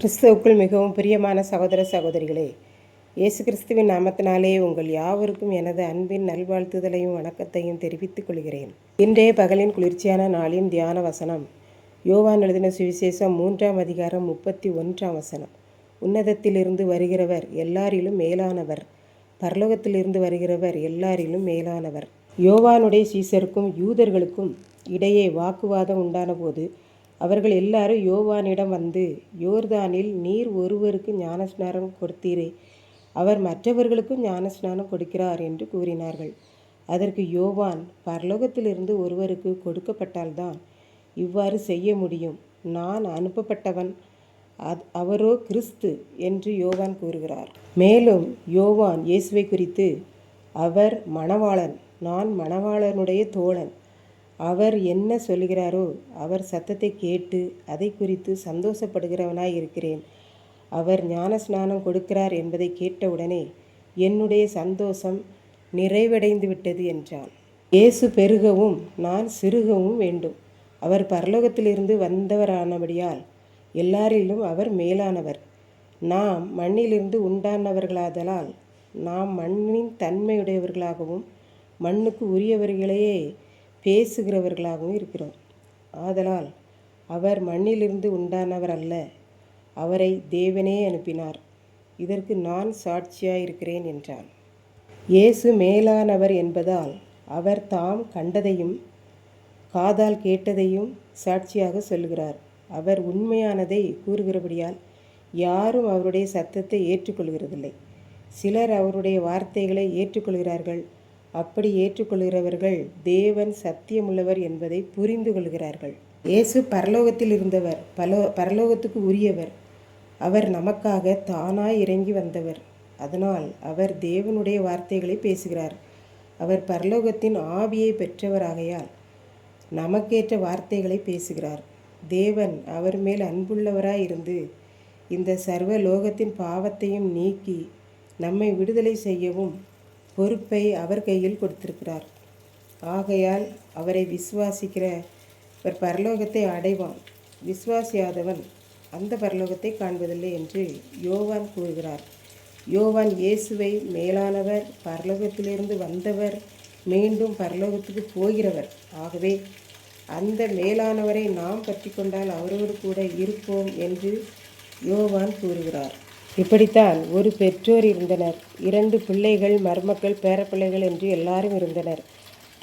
கிறிஸ்துவுக்குள் மிகவும் பிரியமான சகோதர சகோதரிகளே, இயேசு கிறிஸ்துவின் நாமத்தினாலே உங்கள் யாவருக்கும் எனது அன்பின் நல்வாழ்த்துதலையும் வணக்கத்தையும் தெரிவித்துக் கொள்கிறேன். இன்றைய பகலின் குளிர்ச்சியான நாளின் தியான வசனம் யோவான் எழுதின சுவிசேஷம் 3ஆம் அதிகாரம் 31ஆம் வசனம். உன்னதத்திலிருந்து வருகிறவர் எல்லாரிலும் மேலானவர், பரலோகத்திலிருந்து வருகிறவர் எல்லாரிலும் மேலானவர். யோவானுடைய சீசருக்கும் யூதர்களுக்கும் இடையே வாக்குவாதம் உண்டான போது அவர்கள் எல்லாரும் யோவானிடம் வந்து, யோர்தானில் நீர் ஒருவருக்கு ஞானஸ்நானம் கொடுத்தீரே, அவர் மற்றவர்களுக்கும் ஞானஸ்நானம் கொடுக்கிறார் என்று கூறினார்கள். அதற்கு யோவான், பரலோகத்திலிருந்து ஒருவருக்கு கொடுக்கப்பட்டால்தான் இவ்வாறு செய்ய முடியும். நான் அனுப்பப்பட்டவன், அவரோ கிறிஸ்து என்று யோவான் கூறுகிறார். மேலும் யோவான் இயேசுவை குறித்து, அவர் மணவாளன், நான் மணவாளனுடைய தோழன், அவர் என்ன சொல்கிறாரோ அவர் சத்தத்தை கேட்டு அதை குறித்து சந்தோஷப்படுகிறவனாய் இருக்கிறேன். அவர் ஞானஸ்நானம் கொடுக்கிறார் என்பதை கேட்டவுடனே என்னுடைய சந்தோஷம் நிறைவடைந்து விட்டது என்றான். இயேசு பெருகவும் நான் சிறுகவும் வேண்டும். அவர் பரலோகத்திலிருந்து வந்தவரானபடியால் எல்லாரிலும் அவர் மேலானவர். நாம் மண்ணிலிருந்து உண்டானவர்களாதலால் நாம் மண்ணின் தன்மையுடையவர்களாகவும் மண்ணுக்கு உரியவர்களையே பேசுகிறவர்களாகவும் இருக்கிறோம். ஆதலால் அவர் மண்ணிலிருந்து உண்டானவர் அல்ல, அவரை தேவனே அனுப்பினார். இதற்கு நான் சாட்சியாய் இருக்கிறேன் என்றான். இயேசு மேலானவர் என்பதால் அவர் தாம் கண்டதையும் காதால் கேட்டதையும் சாட்சியாக சொல்கிறார். அவர் உண்மையானதை கூறுகிறபடியால் யாரும் அவருடைய சத்தத்தை ஏற்றுக்கொள்கிறதில்லை. சிலர் அவருடைய வார்த்தைகளை ஏற்றுக்கொள்கிறார்கள். அப்படி ஏற்றுக்கொள்கிறவர்கள் தேவன் சத்தியமுள்ளவர் என்பதை புரிந்து கொள்கிறார்கள். இயேசு பரலோகத்தில் இருந்தவர், பரலோகத்துக்கு உரியவர். அவர் நமக்காக தானாய் இறங்கி வந்தவர். அதனால் அவர் தேவனுடைய வார்த்தைகளை பேசுகிறார். அவர் பரலோகத்தின் ஆவியை பெற்றவராகையால் நமக்கேற்ற வார்த்தைகளை பேசுகிறார். தேவன் அவர் மேல் அன்புள்ளவராய் இருந்து இந்த சர்வ லோகத்தின் பாவத்தையும் நீக்கி நம்மை விடுதலை செய்யவும் பொறுப்பை அவர் கையில் கொடுத்திருக்கிறார். ஆகையால் அவரை விசுவாசிக்கிறவர் பரலோகத்தை அடைவான், விசுவாசியாதவன் அந்த பரலோகத்தை காண்பதில்லை என்று யோவான் கூறுகிறார். யோவான் இயேசுவை மேலானவர், பரலோகத்திலிருந்து வந்தவர், மீண்டும் பரலோகத்துக்கு போகிறவர். ஆகவே அந்த மேலானவரை நாம் பற்றி கொண்டால் அவரோடு கூட இருப்போம் என்று யோவான் கூறுகிறார். இப்படித்தான் ஒரு பெற்றோர் இருந்தனர். 2 பிள்ளைகள், மருமக்கள், பேரப்பிள்ளைகள் என்று எல்லாரும் இருந்தனர்.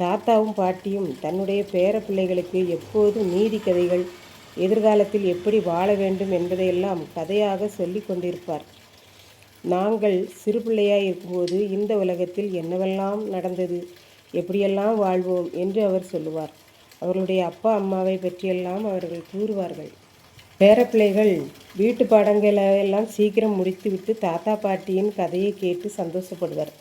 தாத்தாவும் பாட்டியும் தன்னுடைய பேரப்பிள்ளைகளுக்கு எப்போதும் நீதி கதைகள், எதிர்காலத்தில் எப்படி வாழ வேண்டும் என்பதையெல்லாம் கதையாக சொல்லி கொண்டிருப்பார். நாங்கள் சிறு பிள்ளையாய் இருக்கும்போது இந்த உலகத்தில் என்னவெல்லாம் நடந்தது, எப்படியெல்லாம் வாழ்வோம் என்று அவர் சொல்லுவார். அவர்களுடைய அப்பா அம்மாவை பற்றியெல்லாம் அவர்கள் கூறுவார்கள். பேரப்பிள்ளைகள் வீட்டு பாடங்களை எல்லாம் சீக்கிரம் முடித்துவிட்டு தாத்தா பாட்டியின் கதையை கேட்டு சந்தோஷப்படுவர்.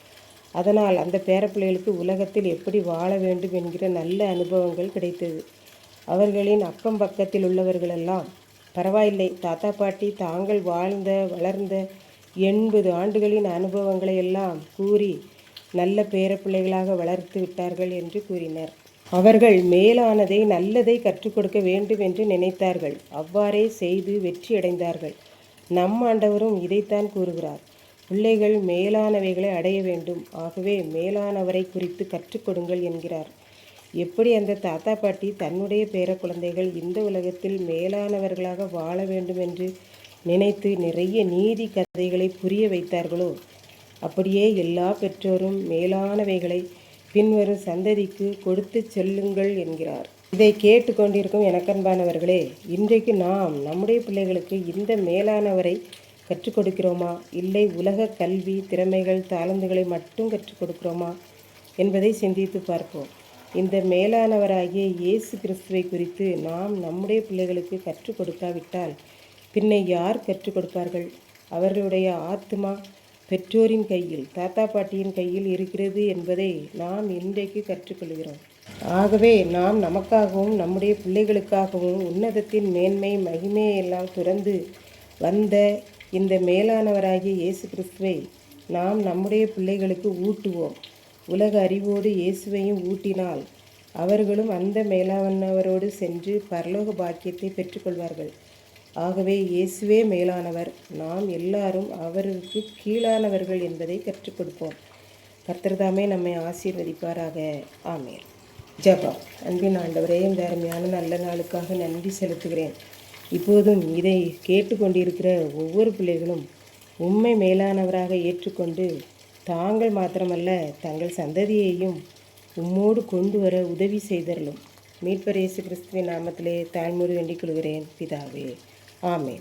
அதனால் அந்த பேரப்பிள்ளைகளுக்கு உலகத்தில் எப்படி வாழ வேண்டும் என்கிற நல்ல அனுபவங்கள் கிடைத்தது. அவர்களின் அக்கம் பக்கத்தில் உள்ளவர்களெல்லாம், பரவாயில்லை, தாத்தா பாட்டி தாங்கள் வாழ்ந்த வளர்ந்த 80 ஆண்டுகளின் அனுபவங்களை எல்லாம் கூறி நல்ல பேரப்பிள்ளைகளாக வளர்த்து விட்டார்கள் என்று கூறினர். அவர்கள் மேலானதை, நல்லதை கற்றுக் கொடுக்க வேண்டும் என்று நினைத்தார்கள். அவ்வாறே செய்து வெற்றியடைந்தார்கள். நம் ஆண்டவரும் இதைத்தான் கூறுகிறார். பிள்ளைகள் மேலானவைகளை அடைய வேண்டும், ஆகவே மேலானவரை குறித்து கற்றுக் கொடுங்கள் என்கிறார். எப்படி அந்த தாத்தா பாட்டி தன்னுடைய பேர குழந்தைகள் இந்த உலகத்தில் மேலானவர்களாக வாழ வேண்டும் என்று நினைத்து நிறைய நீதி கதைகளை புரிய வைத்தார்களோ, அப்படியே எல்லா பெற்றோரும் மேலானவைகளை பின்வரும் சந்ததிக்கு கொடுத்து செல்லுங்கள் என்கிறார். இதை கேட்டுக்கொண்டிருக்கும் எனக்கன்பானவர்களே, இன்றைக்கு நாம் நம்முடைய பிள்ளைகளுக்கு இந்த மேலானவரை கற்றுக் கொடுக்கிறோமா, இல்லை உலக கல்வி, திறமைகள், தாளந்துகளை மட்டும் கற்றுக் கொடுக்கிறோமா என்பதை சிந்தித்து பார்ப்போம். இந்த மேலானவராகிய இயேசு கிறிஸ்துவை குறித்து நாம் நம்முடைய பிள்ளைகளுக்கு கற்றுக் கொடுக்காவிட்டால் பின்ன யார் கற்றுக் கொடுப்பார்கள்? அவர்களுடைய ஆத்மா பெற்றோரின் கையில், தாத்தா பாட்டியின் கையில் இருக்கிறது என்பதை நாம் இன்றைக்கு கற்றுக்கொள்கிறோம். ஆகவே நாம் நமக்காகவும் நம்முடைய பிள்ளைகளுக்காகவும் உன்னதத்தின் மேன்மை, மகிமையெல்லாம் துறந்து வந்த இந்த மேலானவராகிய இயேசு கிறிஸ்துவை நாம் நம்முடைய பிள்ளைகளுக்கு ஊட்டுவோம். உலக அறிவோடு இயேசுவையும் ஊட்டினால் அவர்களும் அந்த மேலானவரோடு சென்று பரலோக பாக்கியத்தை பெற்றுக்கொள்வார்கள். ஆகவே இயேசுவே மேலானவர், நாம் எல்லாரும் அவருக்கு கீழானவர்கள் என்பதை கற்றுக் கொடுப்போம். கர்த்தர்தாமே நம்மை ஆசீர்வதிப்பாராக. ஆமென். ஜெபம். அன்பின் ஆண்டவரே, இந்த அருமையான நல்ல நாளுக்காக நன்றி செலுத்துகிறேன். இப்போதும் இதை கேட்டுக்கொண்டிருக்கிற ஒவ்வொரு பிள்ளைகளும் உம்மை மேலானவராக ஏற்றுக்கொண்டு தாங்கள் மாத்திரமல்ல தங்கள் சந்ததியையும் உம்மோடு கொண்டு வர உதவி செய்தருளும். மீட்பர் இயேசு கிறிஸ்துவின் நாமத்திலே தாழ்மையோடு வேண்டிக் கொள்கிறேன் பிதாவே. ஆமென்.